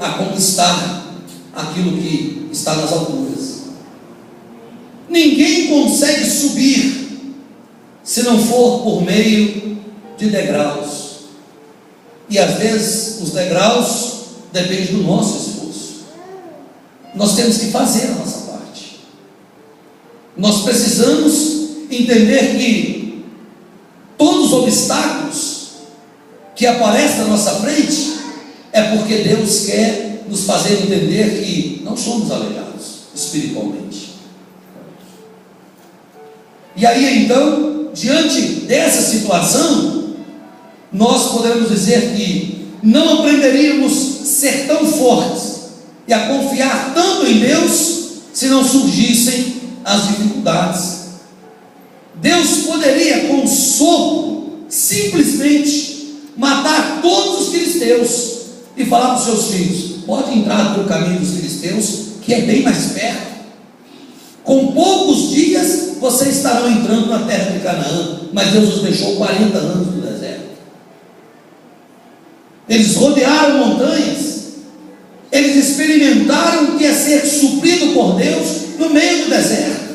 a conquistar aquilo que está nas alturas. Ninguém consegue subir se não for por meio de degraus. E às vezes os degraus dependem do nosso esforço. Nós temos que fazer a nossa parte. Nós precisamos entender que todos os obstáculos que aparecem na nossa frente é porque Deus quer nos fazer entender que não somos aleijados espiritualmente. E aí então, diante dessa situação, nós podemos dizer que não aprenderíamos a ser tão fortes e a confiar tanto em Deus se não surgissem as dificuldades. Deus poderia, com um sopro, simplesmente matar todos os filisteus e falar para os seus filhos: pode entrar pelo caminho dos filisteus, que é bem mais perto. Com poucos dias vocês estarão entrando na terra de Canaã. Mas Deus os deixou 40 anos no deserto. Eles rodearam montanhas. Eles experimentaram o que é ser suprido por Deus no meio do deserto.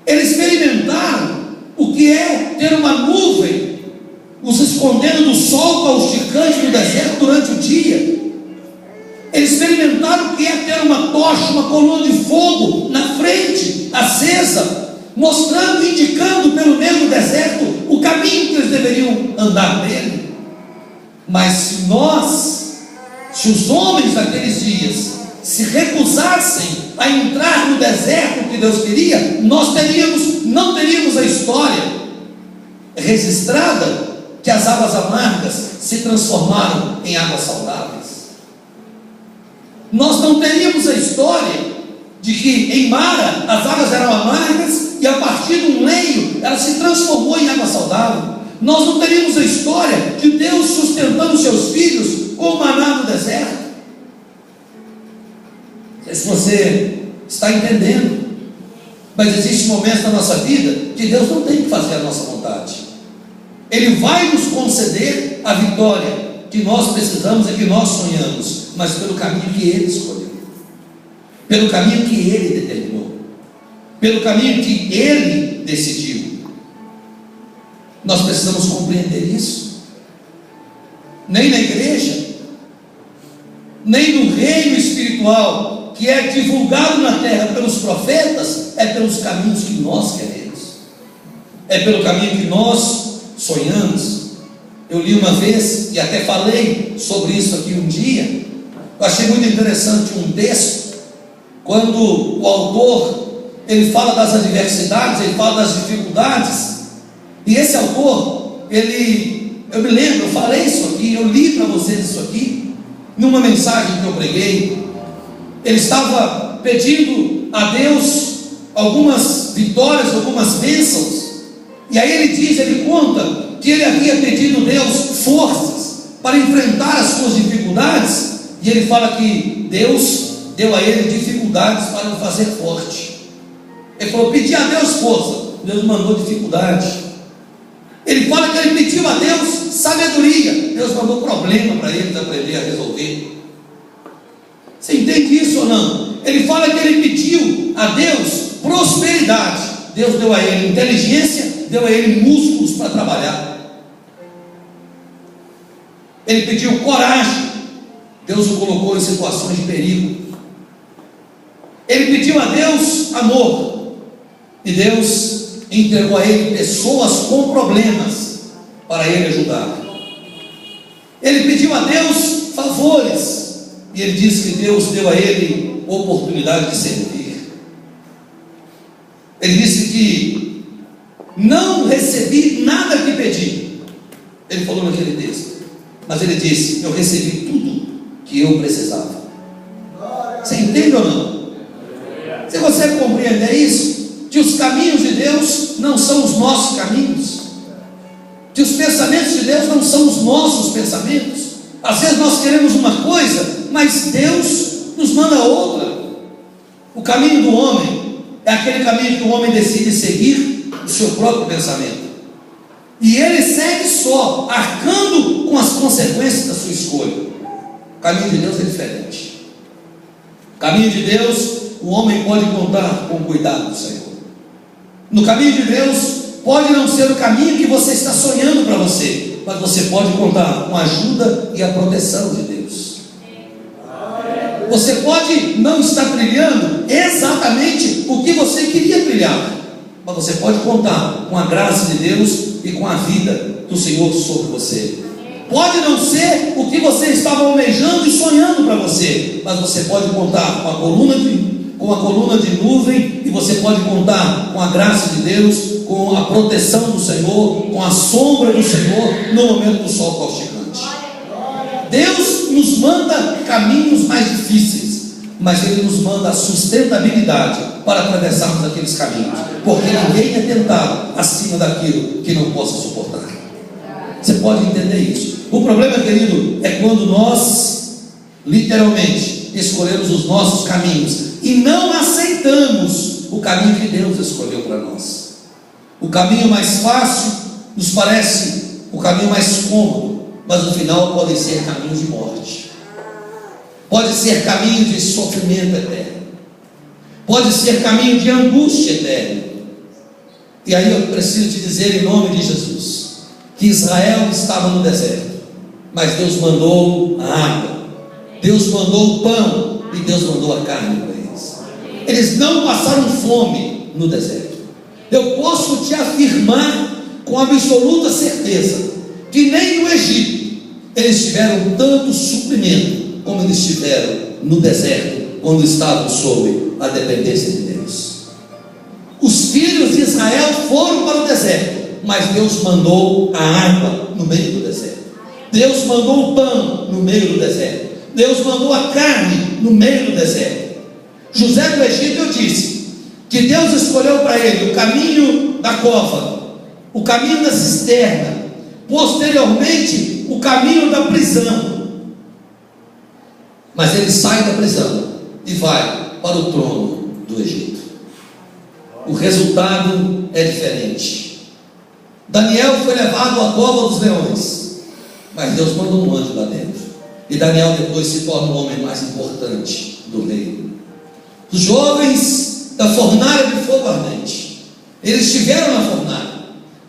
Eles experimentaram o que é ter uma nuvem os escondendo do sol causticante no deserto durante o dia. Eles experimentaram o que é ter uma tocha, uma coluna de fogo na frente, acesa, mostrando, indicando pelo meio do deserto o caminho que eles deveriam andar nele. Mas se os homens daqueles dias se recusassem a entrar no deserto que Deus queria, nós não teríamos a história registrada que as águas amargas se transformaram em águas saudáveis. Nós não teríamos a história de que em Mara as águas eram amargas e a partir de um leio ela se transformou em água saudável. Nós não teríamos a história de Deus sustentando seus filhos com o maná no deserto. Não sei se você está entendendo, mas existe momentos na nossa vida que Deus não tem que fazer a nossa vontade. Ele vai nos conceder a vitória que nós precisamos e que nós sonhamos, mas pelo caminho que Ele escolheu, pelo caminho que Ele determinou, pelo caminho que Ele decidiu. Nós precisamos compreender isso. Nem na igreja, nem no reino espiritual que é divulgado na terra pelos profetas, é pelos caminhos que nós queremos, é pelo caminho que nós sonhamos. Eu li uma vez e até falei sobre isso aqui um dia. Eu achei muito interessante um texto, quando o autor ele fala das adversidades, ele fala das dificuldades. E esse autor, eu me lembro, eu falei isso aqui, eu li para vocês isso aqui, numa mensagem que eu preguei. Ele estava pedindo a Deus algumas vitórias, algumas bênçãos. E aí ele conta que ele havia pedido a Deus forças para enfrentar as suas dificuldades. E ele fala que Deus deu a ele dificuldades para o fazer forte. Ele falou: pedi a Deus força, Deus mandou dificuldade. Ele fala que ele pediu a Deus sabedoria, Deus mandou problema para ele aprender a resolver. Você entende isso ou não? Ele fala que ele pediu a Deus prosperidade, Deus deu a ele inteligência, deu a ele músculos para trabalhar. Ele pediu coragem, Deus o colocou em situações de perigo. Ele pediu a Deus amor, e Deus entregou a ele pessoas com problemas para ele ajudar. Ele pediu a Deus favores, e ele disse que Deus deu a ele oportunidade de servir. Ele disse que não recebi nada que pedi. Ele falou naquele texto, mas ele disse: eu recebi tudo que eu precisava. Você entende ou não? Se você compreender isso, que os caminhos de Deus não são os nossos caminhos, que os pensamentos de Deus não são os nossos pensamentos. Às vezes nós queremos uma coisa, mas Deus nos manda outra. O caminho do homem é aquele caminho que o homem decide seguir o seu próprio pensamento, e ele segue só, arcando com as consequências da sua escolha. O caminho de Deus é diferente. O caminho de Deus, o homem pode contar com o cuidado do Senhor. No caminho de Deus, pode não ser o caminho que você está sonhando para você, mas você pode contar com a ajuda e a proteção de Deus. Você pode não estar trilhando exatamente o que você queria trilhar, mas você pode contar com a graça de Deus e com a vida do Senhor sobre você. Pode não ser o que você estava almejando e sonhando para você, mas você pode contar com a coluna de nuvem, e você pode contar com a graça de Deus, com a proteção do Senhor, com a sombra do Senhor no momento do sol causticante. Deus nos manda caminhos mais difíceis, mas Ele nos manda a sustentabilidade para atravessarmos aqueles caminhos, porque ninguém é tentado acima daquilo que não possa suportar. Você pode entender isso? O problema, querido, é quando nós literalmente escolhemos os nossos caminhos e não aceitamos o caminho que Deus escolheu para nós. O caminho mais fácil nos parece o caminho mais cômodo, mas no final podem ser caminhos de morte, pode ser caminho de sofrimento eterno, pode ser caminho de angústia eterna. E aí eu preciso te dizer, em nome de Jesus, que Israel estava no deserto, mas Deus mandou a água, Deus mandou o pão e Deus mandou a carne para eles. Eles não passaram fome no deserto. Eu posso te afirmar com absoluta certeza que nem no Egito eles tiveram tanto suprimento como eles tiveram no deserto, quando estavam sob a dependência de Deus. Os filhos de Israel foram para o deserto, mas Deus mandou a água no meio do deserto, Deus mandou o pão no meio do deserto, Deus mandou a carne no meio do deserto. José do Egito, eu disse que Deus escolheu para ele o caminho da cova, o caminho da cisterna, posteriormente o caminho da prisão. Mas ele sai da prisão e vai para o trono do Egito. O resultado é diferente. Daniel foi levado à cova dos leões, mas Deus mandou um anjo lá dentro, e Daniel depois se torna o homem mais importante do reino. Os jovens da fornalha de fogo ardente, eles estiveram na fornalha,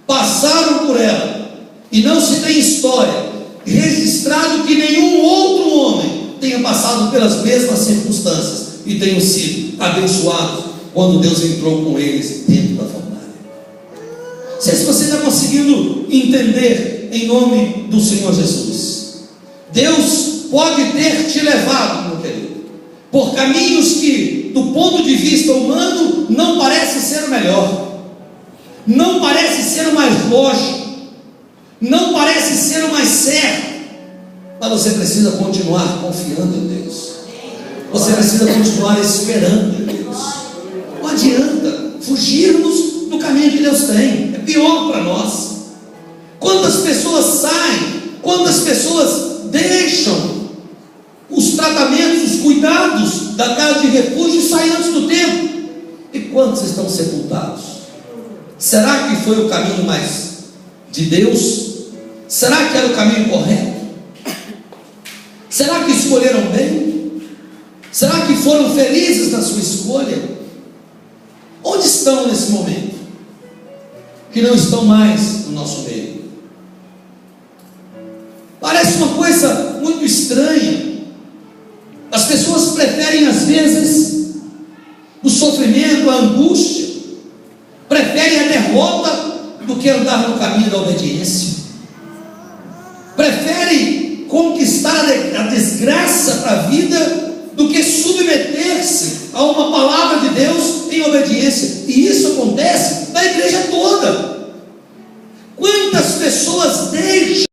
passaram por ela, e não se tem história registrado que nenhum outro homem tenha passado pelas mesmas circunstâncias e tenham sido abençoados quando Deus entrou com eles dentro da fornalha. Não sei se você está conseguindo entender, em nome do Senhor Jesus. Deus pode ter te levado, meu querido, por caminhos que, do ponto de vista humano, não parece ser o melhor, não parece ser o mais lógico, não parece ser o mais certo, mas você precisa continuar confiando em Deus, você precisa continuar esperando em Deus. Não adianta fugirmos do caminho que Deus tem, é pior para nós. Quantas pessoas saem, quantas pessoas deixam os tratamentos, os cuidados da casa de refúgio e saem antes do tempo, e quantos estão sepultados? Será que foi o caminho mais de Deus? Será que era o caminho correto? Será que escolheram bem? Será que foram felizes na sua escolha? Onde estão nesse momento? Que não estão mais no nosso meio. Parece uma coisa muito estranha. As pessoas preferem às vezes o sofrimento, a angústia, preferem a derrota do que andar no caminho da obediência. Preferem conquistar a desgraça para a vida do que submeter-se a uma palavra de Deus em obediência. E